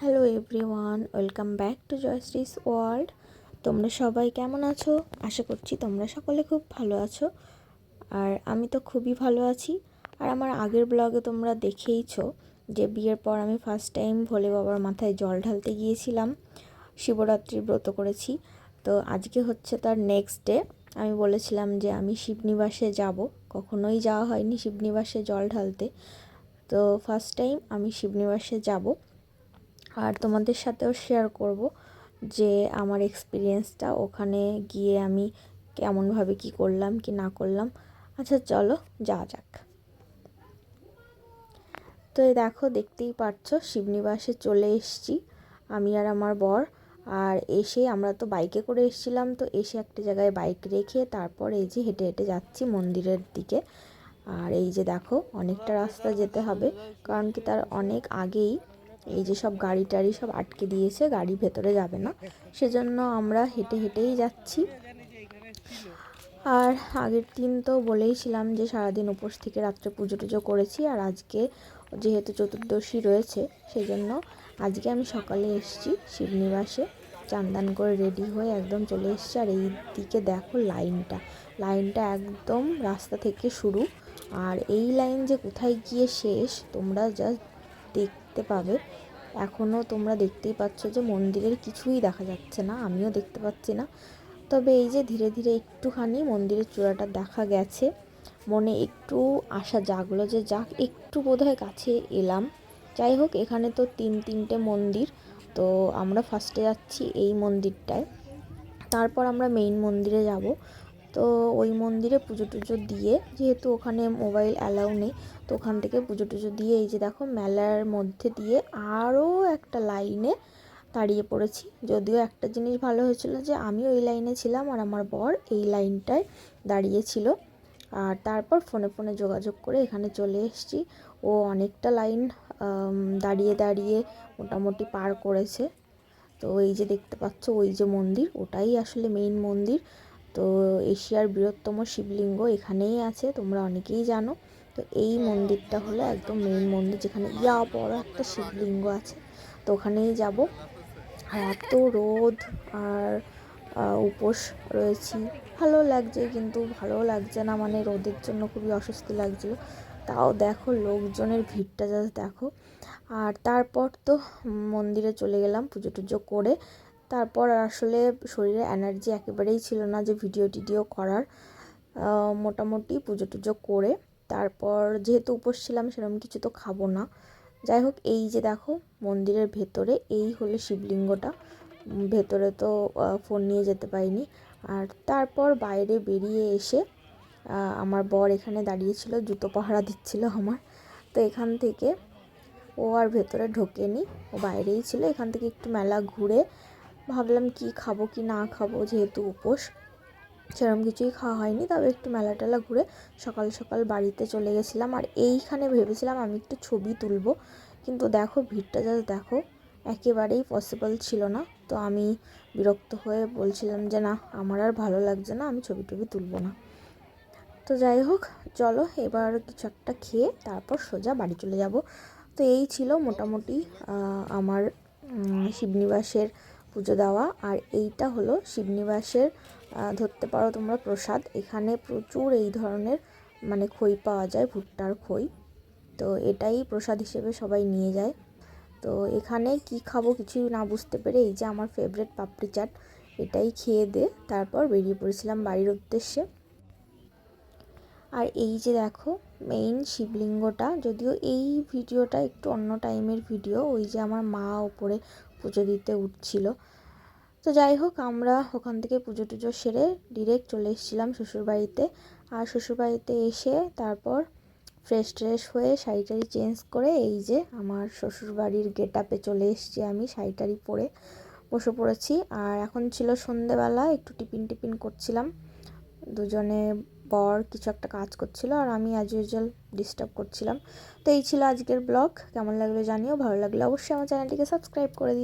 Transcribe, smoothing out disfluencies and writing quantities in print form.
Hello everyone, welcome back to Joyshree's world. তোমরা সবাই কেমন আছো? আশা করছি তোমরা সকলে খুব ভালো আছো। আর আমি তো খুবই ভালো আছি। আর আমার আগের ব্লগে তোমরা দেখেইছো যে বিয়ের পর আমি ফার্স্ট টাইম ভোলে বাবার মাথায় জল ঢালতে গিয়েছিলাম, শিবরাত্রির ব্রত করেছি। তো আজকে হচ্ছে তার নেক্সট ডে। আমি বলেছিলাম যে আমি শিবনিবাসে যাব, কখনোই যাওয়া হয়নি শিবনিবাসে জল ঢালতে। তো ফার্স্ট টাইম আমি শিবনিবাসে যাব, আর তোমাদের সাথেও শেয়ার করব যে আমার এক্সপিরিয়েন্সটা ওখানে গিয়ে আমি কেমনভাবে কি করলাম কি না করলাম। আচ্ছা চলো যাওয়া যাক। তো এই দেখো, দেখতেই পাচ্ছো শিবনিবাসে চলে এসেছি আমি আর আমার বর। আর এসে আমরা তো বাইকে করে এসেছিলাম, তো এসে একটা জায়গায় বাইক রেখে তারপর এই যে হেঁটে হেঁটে যাচ্ছি মন্দিরের দিকে। আর এই যে দেখো, অনেকটা রাস্তা যেতে হবে, কারণ কি তার অনেক আগেই এই যে সব গাড়ি টাড়ি সব আটকে দিয়েছে, গাড়ি ভেতরে যাবে না, সেজন্য আমরা হেঁটে হেঁটেই যাচ্ছি। আর আগের দিন তো বলেইছিলাম যে সারাদিন উপোস থেকে রাত্রে পুজো টুজো করেছি, আর আজকে যেহেতু চতুর্দশী রয়েছে সেই জন্য আজকে আমি সকালে এসেছি শিবনিবাসে, চান করে রেডি হয়ে একদম চলে এসেছি। আর এই দিকে দেখো লাইনটা একদম রাস্তা থেকে শুরু, আর এই লাইন যে কোথায় গিয়ে শেষ তোমরা জাস্ট দেখতে পাবে। এখনও তোমরা দেখতেই পাচ্ছ যে মন্দিরের কিছুই দেখা যাচ্ছে না, আমিও দেখতে পাচ্ছি না। তবে এই যে ধীরে ধীরে একটুখানি মন্দিরের চূড়াটা দেখা গেছে, মনে একটু আশা জাগলো যে যাক একটু বোধহয় কাছে এলাম। যাই হোক, এখানে তো তিনটে মন্দির, তো আমরা ফার্স্টে যাচ্ছি এই মন্দিরটায়, তারপর আমরা মেইন মন্দিরে যাব। তো ওই মন্দিরে পুজো টুজো দিয়ে, যেহেতু ওখানে মোবাইল অ্যালাউ নেই, তো ওখান থেকে পুজো টুজো দিয়ে এই যে দেখো মেলার মধ্যে দিয়ে আরও একটা লাইনে দাঁড়িয়ে পড়েছি। যদিও একটা জিনিস ভালো হয়েছিল যে আমি ওই লাইনে ছিলাম আর আমার বর এই লাইনটায় দাঁড়িয়েছিল। আর তারপর ফোনে যোগাযোগ করে এখানে চলে এসেছি। ও অনেকটা লাইন দাঁড়িয়ে দাঁড়িয়ে মোটামুটি পার করেছে। তো এই যে দেখতে পাচ্ছ ওই যে মন্দির, ওটাই আসলে মেইন মন্দির। তো এশিয়ার বৃহত্তম শিবলিঙ্গ এখানেই আছে, তোমরা অনেকেই জানো। তো এই মন্দিরটা হলো একদম মেইন মন্দির, যেখানে বড় একটা শিবলিঙ্গ আছে। তো ওখানেই যাব। আর এত রোদ, আর উপোস রয়েছি, ভালো লাগছে কিন্তু ভালো লাগছে না, মানে রোদের জন্য খুবই অস্বস্তি লাগছিলো। তাও দেখো লোকজনের ভিড়টা জাস্ট দেখো। আর তারপর তো মন্দিরে চলে গেলাম পুজো টুজো করে। তারপর আসলে শরীরে এনার্জি একেবারেই ছিল না যে ভিডিও করার। মোটামুটি পুজো টুজো করে তারপর যেহেতু উপোস ছিলাম সেরকম কিছু তো খাবো না। যাই হোক, এই যে দেখো মন্দিরের ভেতরে এই হলো শিবলিঙ্গটা। ভেতরে তো ফোন নিয়ে যেতে পারিনি। আর তারপর বাইরে বেরিয়ে এসে আমার বর এখানে দাঁড়িয়েছিল, জুতো পাহারা দিচ্ছিল আমার। তো এখান থেকে ও আর ভেতরে ঢোকেনি, ও বাইরেই ছিল। এখান থেকে একটু মেলা ঘুরে ভাবলাম কি খাবো কি না খাবো, যেহেতু উপোস সেরকম কিছুই খাওয়া হয়নি, তবে একটু মেলা টেলা ঘুরে সকাল সকাল বাড়িতে চলে গেছিলাম। আর এইখানে ভেবেছিলাম আমি একটু ছবি তুলবো, কিন্তু দেখো ভিড়টা জাস্ট দেখো, একেবারেই পসিবল ছিল না। তো আমি বিরক্ত হয়ে বলছিলাম যে না, আমার আর ভালো লাগছে না, আমি ছবি টবি তুলবো না। তো যাই হোক, চলো এবার কিছু একটা খেয়ে তারপর সোজা বাড়ি চলে যাব। তো এই ছিল মোটামুটি আমার শিবনিবাসের পুজো দেওয়া। আর এইটা হলো শিবনিবাসের ধরতে পারো তোমরা প্রসাদ। এখানে প্রচুর এই ধরনের মানে খই পাওয়া যায়, ভুট্টার খই। তো এটাই প্রসাদ হিসেবে সবাই নিয়ে যায়। তো এখানে কি খাবো কিছুই না বুঝতে পেরে এই যে আমার ফেভারিট পাপড়ি চাট, এটাই খেয়ে তারপর বেরিয়ে পড়েছিলাম বাড়ির উদ্দেশ্যে। আর এই যে দেখো মেইন শিবলিঙ্গটা, যদিও এই ভিডিওটা একটু অন্য টাইমের ভিডিও, ওই যে আমার মা ওপরে পুজো দিতে উঠছিল। তো যাই হোক, আমরা ওখান থেকে পুজো টুজো সেরে ডিরেক্ট চলে এসেছিলাম শ্বশুরবাড়িতে। আর শ্বশুরবাড়িতে এসে তারপর ফ্রেশ ট্রেশ হয়ে শাড়ি টাড়ি চেঞ্জ করে এই যে আমার শ্বশুরবাড়ির গেট আপে চলে এসেছি, আমি শাড়ি টাড়ি পরে বসে পড়েছি। আর এখন ছিল সন্ধেবেলা, একটু টিফিন করছিলাম দুজনে। বর কিছু একটা কাজ করছিল আর আমি অ্যাজ ইউজুয়াল ডিস্টার্ব করছিলাম। তো এই ছিল আজকের ব্লগ। কেমন লাগলো জানিও, ভালো লাগলে অবশ্যই আমার চ্যানেলটিকে সাবস্ক্রাইব করে দিও।